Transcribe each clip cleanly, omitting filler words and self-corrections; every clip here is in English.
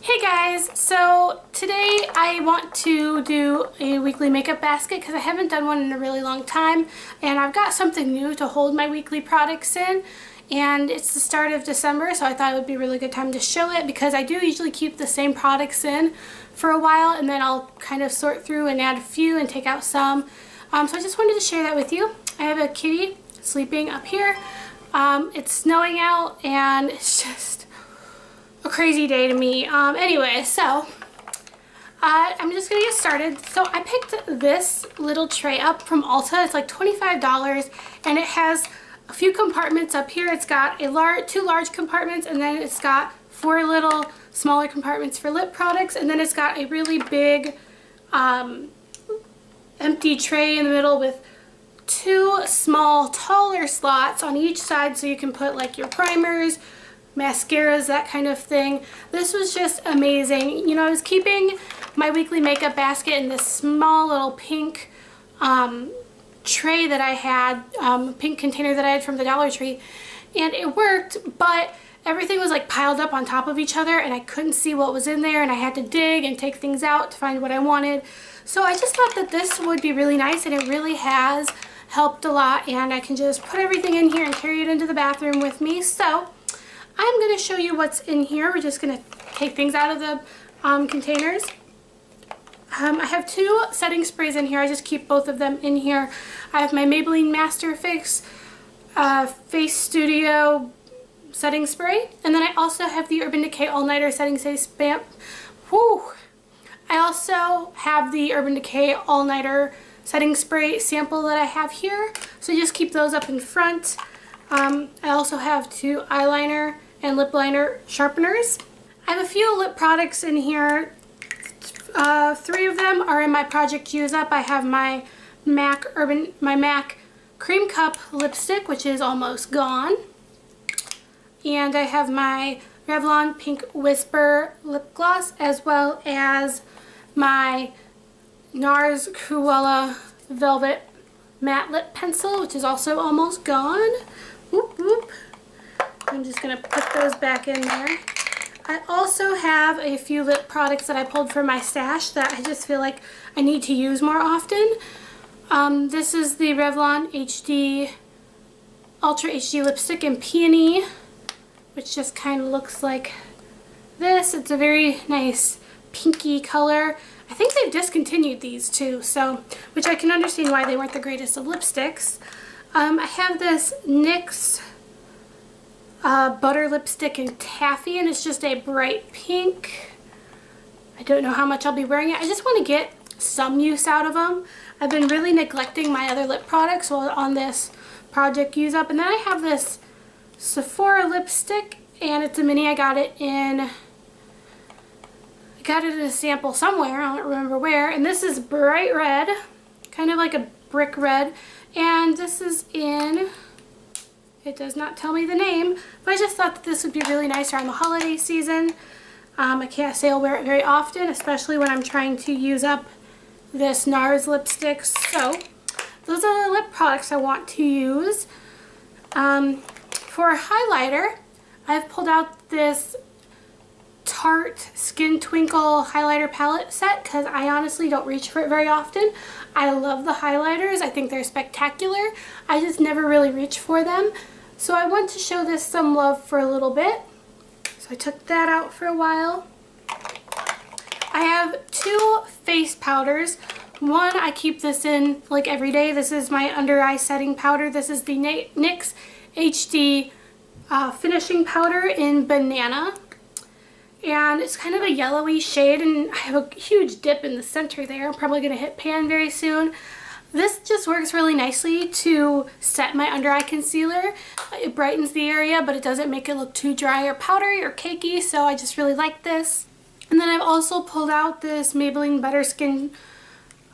Hey guys, so today I want to do a weekly makeup basket because I haven't done one in a really long time, and I've got something new to hold my weekly products in, and it's the start of December, so I thought it would be a really good time to show it because I do usually keep the same products in for a while and then I'll kind of sort through and add a few and take out some. So I just wanted to share that with you. I have a kitty sleeping up here. It's snowing out and it's just a crazy day to me. Anyway, so I'm just gonna get started. So I picked this little tray up from Ulta. It's like $25 and it has a few compartments up here. It's got two large compartments, and then it's got 4 little smaller compartments for lip products, and then it's got a really big empty tray in the middle with 2 small taller slots on each side so you can put like your primers, mascaras, that kind of thing. This was just amazing. You know, I was keeping my weekly makeup basket in this small little pink tray that I had, pink container that I had from the Dollar Tree, and it worked, but everything was like piled up on top of each other and I couldn't see what was in there, and I had to dig and take things out to find what I wanted. So I just thought that this would be really nice, and it really has helped a lot, and I can just put everything in here and carry it into the bathroom with me. So I'm going to show you what's in here. We're just going to take things out of the containers. I have 2 setting sprays in here. I just keep both of them in here. I have my Maybelline Master Fix Face Studio setting spray, and then I also have the Urban Decay All Nighter setting spray. I also have the Urban Decay All Nighter setting spray sample that I have here, so just keep those up in front. I also have 2 eyeliner and lip liner sharpeners. I have a few lip products in here. 3 of them are in my Project Use Up. I have my MAC Cream Cup lipstick, which is almost gone. And I have my Revlon Pink Whisper lip gloss, as well as my NARS Cruella Velvet Matte Lip Pencil, which is also almost gone. Whoop, whoop. I'm just going to put those back in there. I also have a few lip products that I pulled from my stash that I just feel like I need to use more often. This is the Revlon Ultra HD Lipstick in Peony, which just kind of looks like this. It's a very nice pinky color. I think they've discontinued these too, so which I can understand why they weren't the greatest of lipsticks. I have this NYX Butter Lipstick in Taffy, and it's just a bright pink. I don't know how much I'll be wearing it. I just want to get some use out of them. I've been really neglecting my other lip products while on this Project Use Up. And then I have this Sephora lipstick, and it's a mini. I got it in a sample somewhere, I don't remember where, and this is bright red, kind of like a brick red, and this is in, it does not tell me the name, but I just thought that this would be really nice around the holiday season. I can't say I'll wear it very often, especially when I'm trying to use up this NARS lipstick. So those are the lip products I want to use. For a highlighter, I've pulled out this Tarte Skin Twinkle highlighter palette set because I honestly don't reach for it very often. I love the highlighters. I think they're spectacular. I just never really reach for them. So I want to show this some love for a little bit. So I took that out for a while. I have 2 face powders. One, I keep this in like every day. This is my under eye setting powder. This is the NYX HD finishing powder in Banana. And it's kind of a yellowy shade, and I have a huge dip in the center there. I'm probably going to hit pan very soon. This just works really nicely to set my under eye concealer. It brightens the area, but it doesn't make it look too dry or powdery or cakey, so I just really like this. And then I've also pulled out this Maybelline Better Skin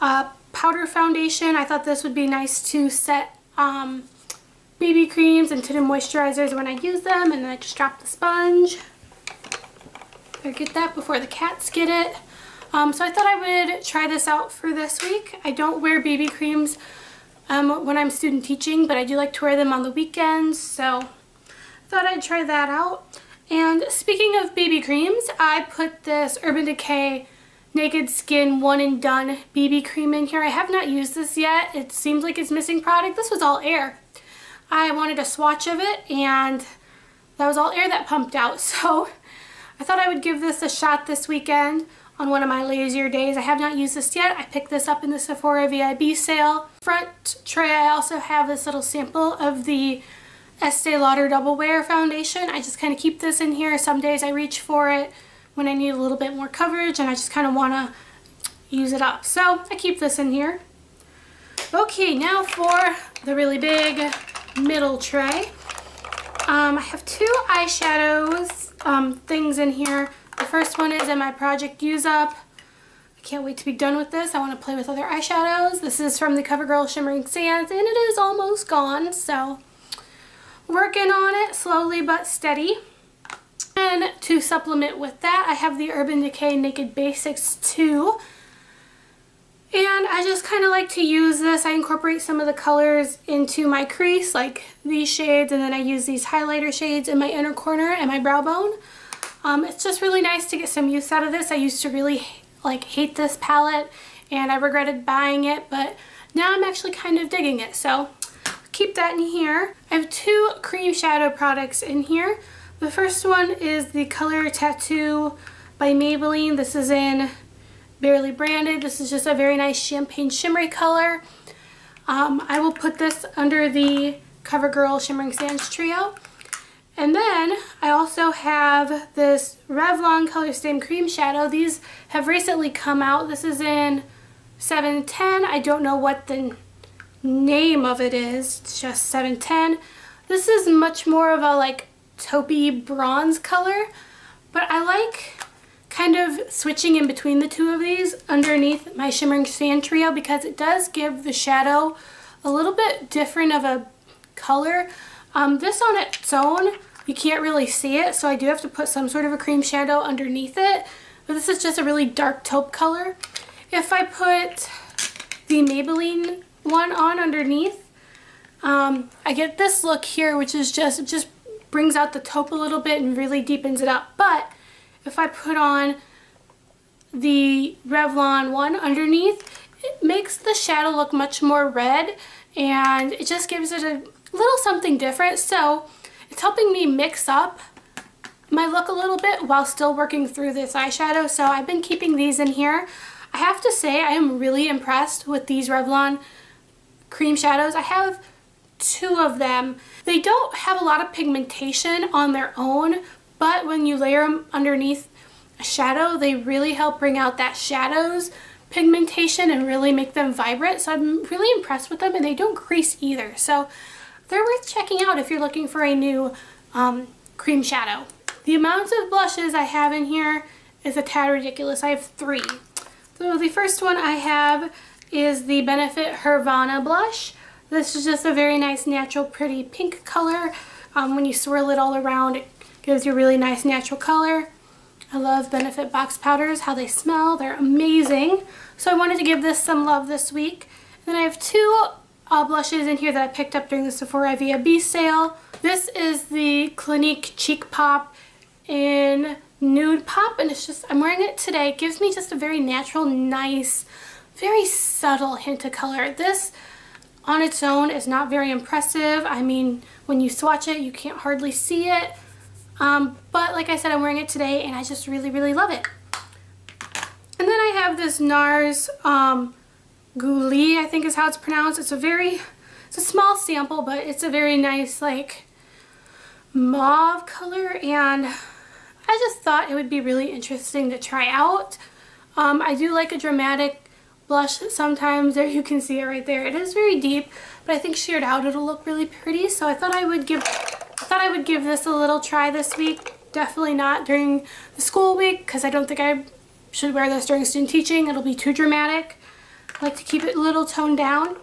powder foundation. I thought this would be nice to set BB creams and tinted moisturizers when I use them, and then I just drop the sponge. Get that before the cats get it. So I thought I would try this out for this week. I don't wear BB creams when I'm student teaching, but I do like to wear them on the weekends, so I thought I'd try that out. And speaking of BB creams, I put this Urban Decay Naked Skin One and Done BB cream in here. I have not used this yet. It seems like it's missing product. This was all air. I wanted a swatch of it, and that was all air that pumped out. So I thought I would give this a shot this weekend on one of my lazier days. I have not used this yet. I picked this up in the Sephora VIB sale. Front tray, I also have this little sample of the Estee Lauder Double Wear Foundation. I just kind of keep this in here. Some days I reach for it when I need a little bit more coverage and I just kind of want to use it up. So I keep this in here. Okay, now for the really big middle tray. I have two eyeshadows things in here. The first one is in my Project Use Up. I can't wait to be done with this. I want to play with other eyeshadows. This is from the CoverGirl Shimmering Sands, and it is almost gone, so working on it slowly but steady. And to supplement with that, I have the Urban Decay Naked Basics 2. And I just kind of like to use this. I incorporate some of the colors into my crease, like these shades, and then I use these highlighter shades in my inner corner and my brow bone. It's just really nice to get some use out of this. I used to really hate this palette, and I regretted buying it, but now I'm actually kind of digging it. So keep that in here. I have two cream shadow products in here. The first one is the Color Tattoo by Maybelline. This is in Barely Branded. This is just a very nice champagne shimmery color. I will put this under the CoverGirl Shimmering Sands trio. And then I also have this Revlon Color Stain Cream Shadow. These have recently come out. This is in 710. I don't know what the name of it is. It's just 710. This is much more of a taupey bronze color, but I like kind of switching in between the two of these underneath my Shimmering Sand trio because it does give the shadow a little bit different of a color. This on its own, you can't really see it, so I do have to put some sort of a cream shadow underneath it, but this is just a really dark taupe color. If I put the Maybelline one on underneath, I get this look here, which is just brings out the taupe a little bit and really deepens it up. But if I put on the Revlon one underneath, it makes the shadow look much more red, and it just gives it a little something different. So it's helping me mix up my look a little bit while still working through this eyeshadow. So I've been keeping these in here. I have to say I am really impressed with these Revlon cream shadows. I have two of them. They don't have a lot of pigmentation on their own, but when you layer them underneath a shadow, they really help bring out that shadow's pigmentation and really make them vibrant. So I'm really impressed with them, and they don't crease either. So they're worth checking out if you're looking for a new cream shadow. The amount of blushes I have in here is a tad ridiculous. I have 3. So the first one I have is the Benefit Hervana blush. This is just a very nice, natural, pretty pink color. When you swirl it all around, it gives you a really nice natural color. I love Benefit box powders, how they smell. They're amazing. So I wanted to give this some love this week. And then I have 2 blushes in here that I picked up during the Sephora VIB sale. This is the Clinique Cheek Pop in Nude Pop, and it's just, I'm wearing it today. It gives me just a very natural, nice, very subtle hint of color. This on its own is not very impressive. I mean, when you swatch it, you can't hardly see it. But like I said, I'm wearing it today, and I just really, really love it. And then I have this NARS Goulie, I think is how it's pronounced. It's a small sample, but it's a very nice, mauve color, and I just thought it would be really interesting to try out. I do like a dramatic blush sometimes. There, you can see it right there. It is very deep, but I think sheared out it'll look really pretty. So I thought I would give this a little try this week. Definitely not during the school week, because I don't think I should wear this during student teaching. It'll be too dramatic. I like to keep it a little toned down.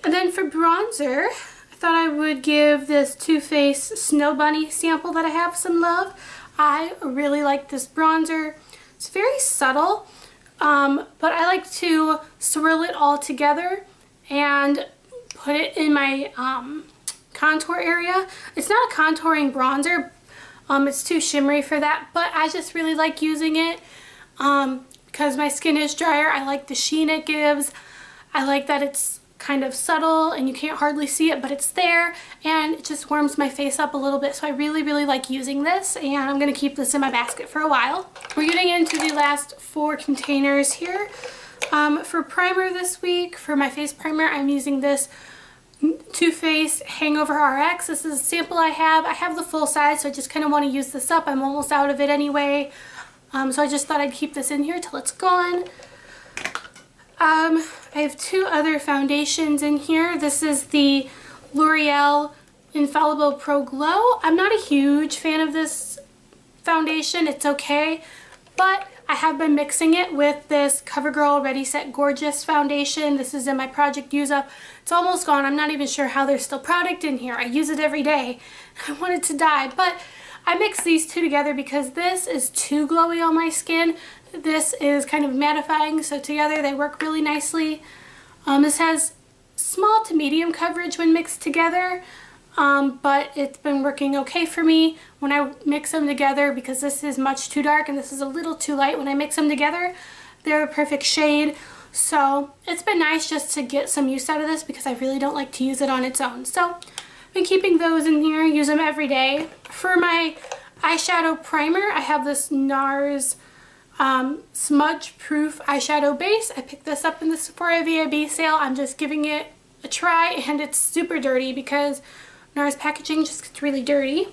And then for bronzer, I thought I would give this Too Faced Snow Bunny sample that I have some love. I really like this bronzer. It's very subtle. But I like to swirl it all together and put it in my contour area. It's not a contouring bronzer, It's too shimmery for that, but I just really like using it because my skin is drier. I like the sheen it gives. I like that it's kind of subtle and you can't hardly see it, but it's there, and it just warms my face up a little bit. So I really like using this, and I'm going to keep this in my basket for a while. We're getting into the last 4 containers here. For primer this week, for my face primer, I'm using this Too Faced Hangover RX. This is a sample I have. I have the full size, so I just kind of want to use this up. I'm almost out of it anyway. So I just thought I'd keep this in here till it's gone. I have 2 other foundations in here. This is the L'Oreal Infallible Pro Glow. I'm not a huge fan of this foundation. It's okay, but I have been mixing it with this CoverGirl Ready Set Gorgeous foundation. This is in my Project Use Up. It's almost gone. I'm not even sure how there's still product in here. I use it every day. I want it to die, but I mix these 2 together because this is too glowy on my skin. This is kind of mattifying, so together they work really nicely. This has small to medium coverage when mixed together, but it's been working okay for me when I mix them together because this is much too dark and this is a little too light. When I mix them together, they're a perfect shade. So it's been nice just to get some use out of this because I really don't like to use it on its own. So I've been keeping those in here, use them every day. For my eyeshadow primer, I have this NARS smudge proof eyeshadow base. I picked this up in the Sephora VIB sale. I'm just giving it a try, and it's super dirty because NARS packaging just gets really dirty.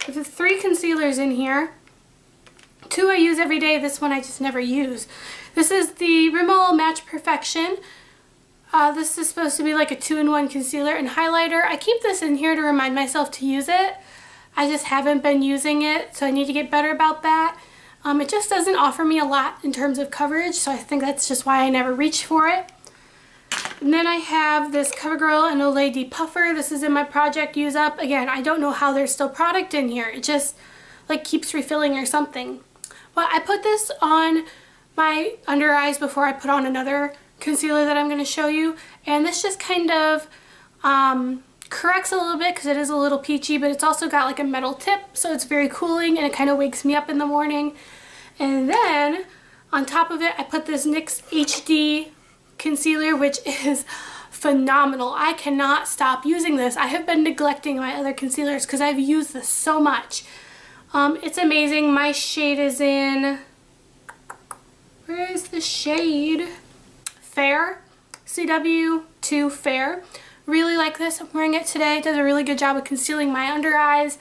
There's 3 concealers in here. 2 I use every day. This one I just never use. This is the Rimmel Match Perfection. This is supposed to be like a 2-in-1 concealer and highlighter. I keep this in here to remind myself to use it. I just haven't been using it, so I need to get better about that. It just doesn't offer me a lot in terms of coverage, so I think that's just why I never reach for it. And then I have this CoverGirl and Olay Depuffer. This is in my Project Use Up. Again, I don't know how there's still product in here. It just like keeps refilling or something. But I put this on my under eyes before I put on another concealer that I'm going to show you, and this just kind of corrects a little bit because it is a little peachy, but it's also got like a metal tip, so it's very cooling and it kind of wakes me up in the morning. And then on top of it, I put this NYX HD concealer, which is phenomenal. I cannot stop using this. I have been neglecting my other concealers because I've used this so much. It's amazing. My shade is in, where is the shade? Fair, CW2 Fair. Really like this. I'm wearing it today. It does a really good job of concealing my under eyes.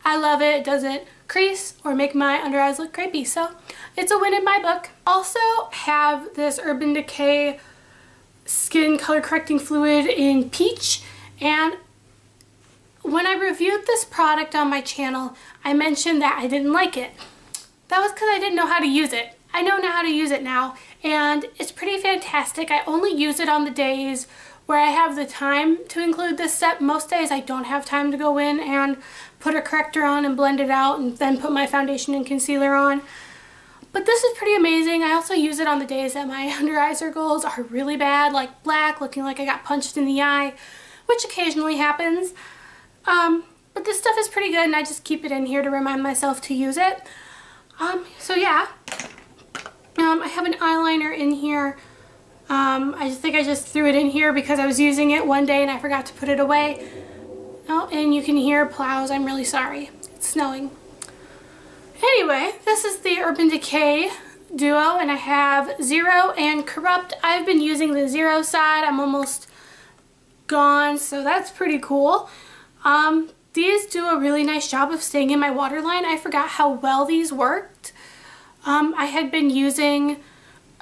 I love it. It doesn't crease or make my under eyes look crepey, so it's a win in my book. Also have this Urban Decay Skin Color Correcting Fluid in Peach, and when I reviewed this product on my channel, I mentioned that I didn't like it. That was because I didn't know how to use it. I know how to use it now, and it's pretty fantastic. I only use it on the days where I have the time to include this set. Most days I don't have time to go in and put a corrector on and blend it out and then put my foundation and concealer on. But this is pretty amazing. I also use it on the days that my under eye circles are really bad, like black, looking like I got punched in the eye, which occasionally happens. But this stuff is pretty good, and I just keep it in here to remind myself to use it. So yeah. I have an eyeliner in here. I just think I just threw it in here because I was using it one day and I forgot to put it away. Oh, and you can hear plows. I'm really sorry. It's snowing. Anyway, this is the Urban Decay Duo, and I have Zero and Corrupt. I've been using the Zero side. I'm almost gone, so that's pretty cool. These do a really nice job of staying in my waterline. I forgot how well these worked. I had been using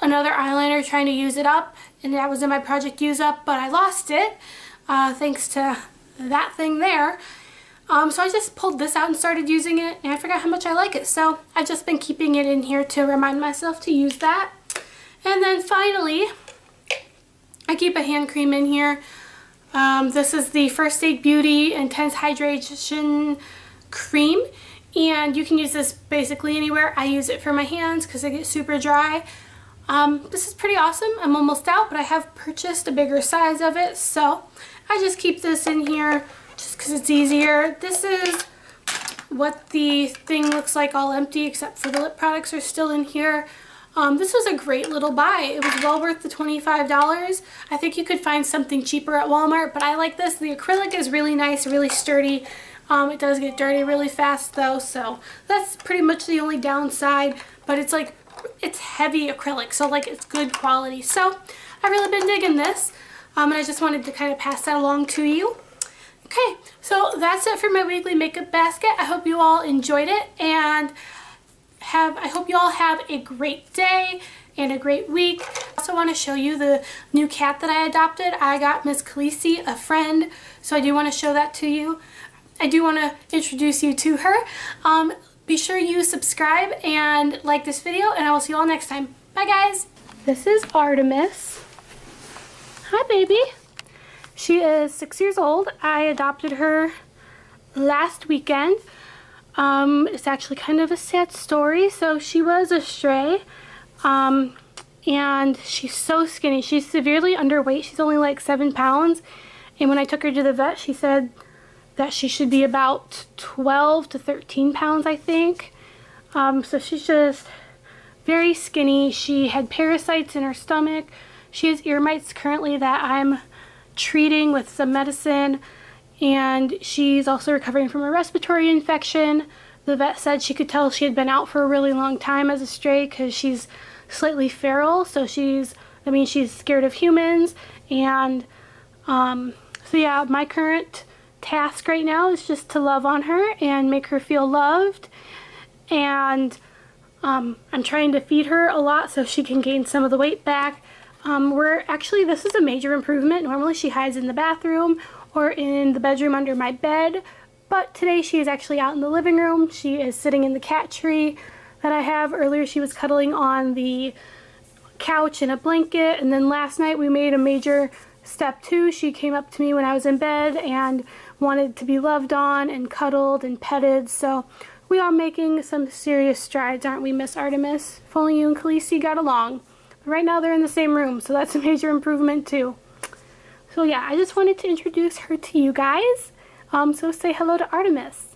another eyeliner trying to use it up, and that was in my Project Use Up, but I lost it thanks to that thing there. So I just pulled this out and started using it, and I forgot how much I like it, so I've just been keeping it in here to remind myself to use that. And then finally, I keep a hand cream in here. This is the First Aid Beauty Intense Hydration Cream, and you can use this basically anywhere. I use it for my hands because they get super dry. This is pretty awesome. I'm almost out, but I have purchased a bigger size of it, so I just keep this in here just because it's easier. This is what the thing looks like all empty, except for the lip products are still in here. This was a great little buy. It was well worth the $25. I think you could find something cheaper at Walmart, but I like this. The acrylic is really nice, really sturdy. It does get dirty really fast though, so that's pretty much the only downside, but it's like, it's heavy acrylic, so like it's good quality. So I've really been digging this, and I just wanted to kind of pass that along to you. Okay, so that's it for my weekly makeup basket. I hope you all enjoyed it, and I hope you all have a great day and a great week. I also want to show you the new cat that I adopted. I got Miss Khaleesi a friend, so I do want to show that to you. I do want to introduce you to her. Be sure you subscribe and like this video, and I will see you all next time. Bye guys! This is Artemis. Hi baby! She is 6 years old. I adopted her last weekend. It's actually kind of a sad story. So she was a stray, and she's so skinny. She's severely underweight. She's only like 7 pounds. And when I took her to the vet, she said that she should be about 12 to 13 pounds, I think. So she's just very skinny. She had parasites in her stomach. She has ear mites currently that I'm treating with some medicine, and she's also recovering from a respiratory infection. The vet said she could tell she had been out for a really long time as a stray because she's slightly feral, so she's scared of humans. And so yeah, my current task right now is just to love on her and make her feel loved, and I'm trying to feed her a lot so she can gain some of the weight back. This is a major improvement. Normally she hides in the bathroom or in the bedroom under my bed, but today she is actually out in the living room. She is sitting in the cat tree that I have. Earlier she was cuddling on the couch in a blanket, and then last night we made a major step too. She came up to me when I was in bed and wanted to be loved on and cuddled and petted, so we are making some serious strides, aren't we, Miss Artemis? If only you and Khaleesi got along. But right now they're in the same room, so that's a major improvement too. So yeah, I just wanted to introduce her to you guys. So say hello to Artemis.